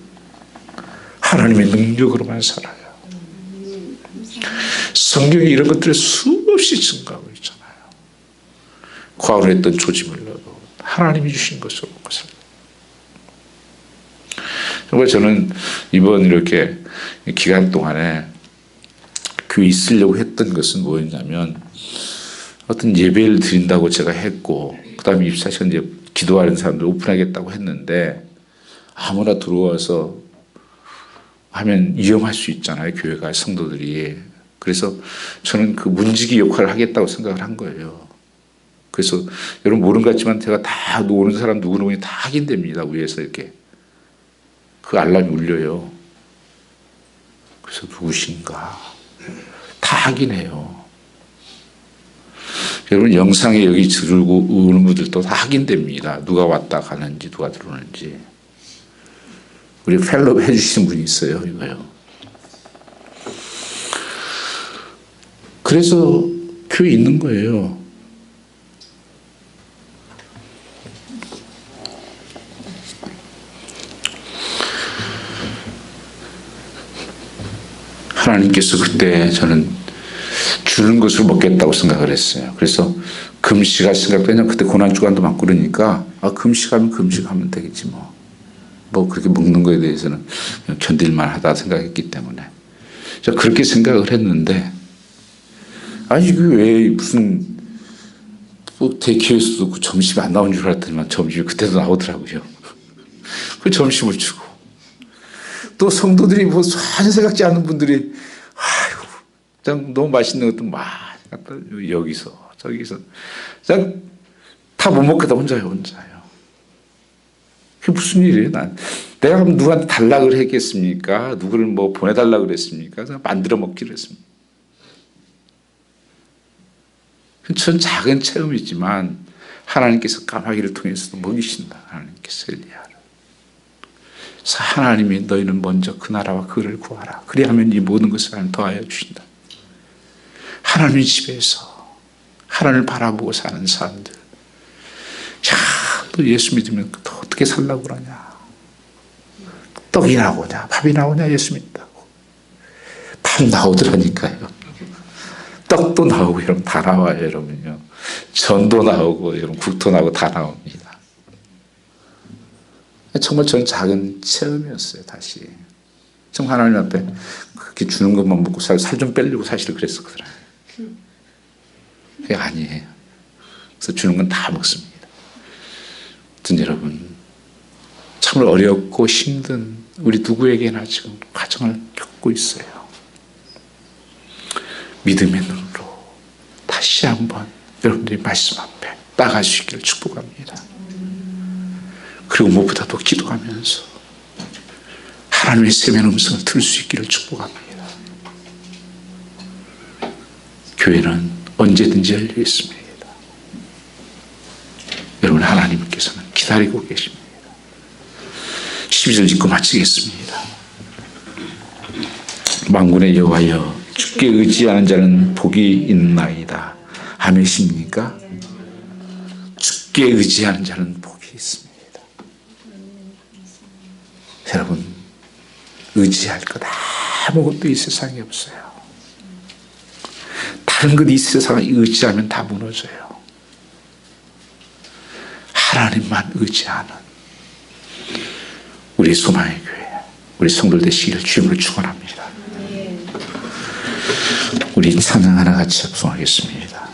하나님의 능력으로만 살아요. 성경에 이런 것들이 수없이 증가하고 있잖아요. 과거로 했던 조짐을 넣어도 하나님이 주신 것으로 것을. 정말 저는 이번 이렇게 기간 동안에 교회 있으려고 했던 것은 뭐였냐면, 어떤 예배를 드린다고 제가 했고, 그 다음에 24시간 이제 기도하는 사람들 오픈하겠다고 했는데, 아무나 들어와서 하면 위험할 수 있잖아요. 교회가 성도들이. 그래서 저는 그 문지기 역할을 하겠다고 생각을 한 거예요. 그래서 여러분 모르는 것 같지만 제가 다 오는 사람 누구누구 다 확인됩니다. 위에서 이렇게. 그 알람이 울려요. 그래서 누구신가 다 확인해요. 여러분 영상에 여기 들고 오는 분들도 다 확인됩니다. 누가 왔다 가는지 누가 들어오는지. 우리 펠로우 해주시는 분이 있어요. 이거요. 그래서 교회 있는 거예요. 하나님께서 그때 저는 주는 것을 먹겠다고 생각을 했어요. 그래서 금식할 생각도 그때 고난주간도 많고 그러니까 금식하면 금식하면 되겠지 뭐 그렇게 먹는 거에 대해서는 그냥 견딜만 하다 생각했기 때문에 제가 그렇게 생각을 했는데 아니 이게 왜 무슨 대기에서도 그 점심이 안 나온 줄 알았더니만 점심이 그때도 나오더라고요. 그 점심을 주고 또 성도들이 뭐 전혀 생각지 않는 분들이 아이고 너무 맛있는 것도 많이 갖다 여기서 저기서 그냥 다 못 먹겠다 혼자요. 그게 무슨 일이에요? 내가 누구한테 달라고 했겠습니까? 누구를 뭐 보내달라고 그랬습니까? 그냥 만들어 먹기로 했습니다. 전 작은 체험이지만 하나님께서 까마귀를 통해서도 먹이신다. 하나님께서 엘리야를. 그래서 하나님이 너희는 먼저 그 나라와 그를 구하라. 그리하면 이 모든 것을 하나님 더하여 주신다. 하나님 집에서 하나님을 바라보고 사는 사람들. 또 예수 믿으면 또 어떻게 살라고 그러냐. 떡이 나오냐 밥이 나오냐 예수 믿다고. 밥 나오더라니까요. 떡도 나오고 여러분 다 나와요. 여러분요. 전도 나오고 여러분 국도 나오고 다 나옵니다. 정말 저는 작은 체험이었어요. 다시 정말 하나님 앞에 그렇게 주는 것만 먹고 살 좀 빼려고 사실 그랬었거든요. 그게 아니에요. 그래서 주는 건 다 먹습니다. 아무튼 여러분 정말 어렵고 힘든 우리 누구에게나 지금 과정을 겪고 있어요. 믿음의 눈으로 다시 한번 여러분들이 말씀 앞에 나갈 수 있기를 축복합니다. 그리고 무엇보다도 기도하면서 하나님의 세면 음성을 들을 수 있기를 축복합니다. 교회는 언제든지 열려 있습니다. 여러분 하나님께서는 기다리고 계십니다. 12절 읽고 마치겠습니다. 만군의 여호와여 주께 의지하는 자는 복이 있나이다. 아멘이십니까? 주께 의지하는 자는 복이 있습니다. 여러분 의지할 것 아무것도 이 세상에 없어요. 다른 것 이 세상에 의지하면 다 무너져요. 하나님만 의지하는 우리 소망의 교회, 우리 성도들 되시기를 주님으로 축원합니다. 우리 찬양 하나 같이 합성하겠습니다.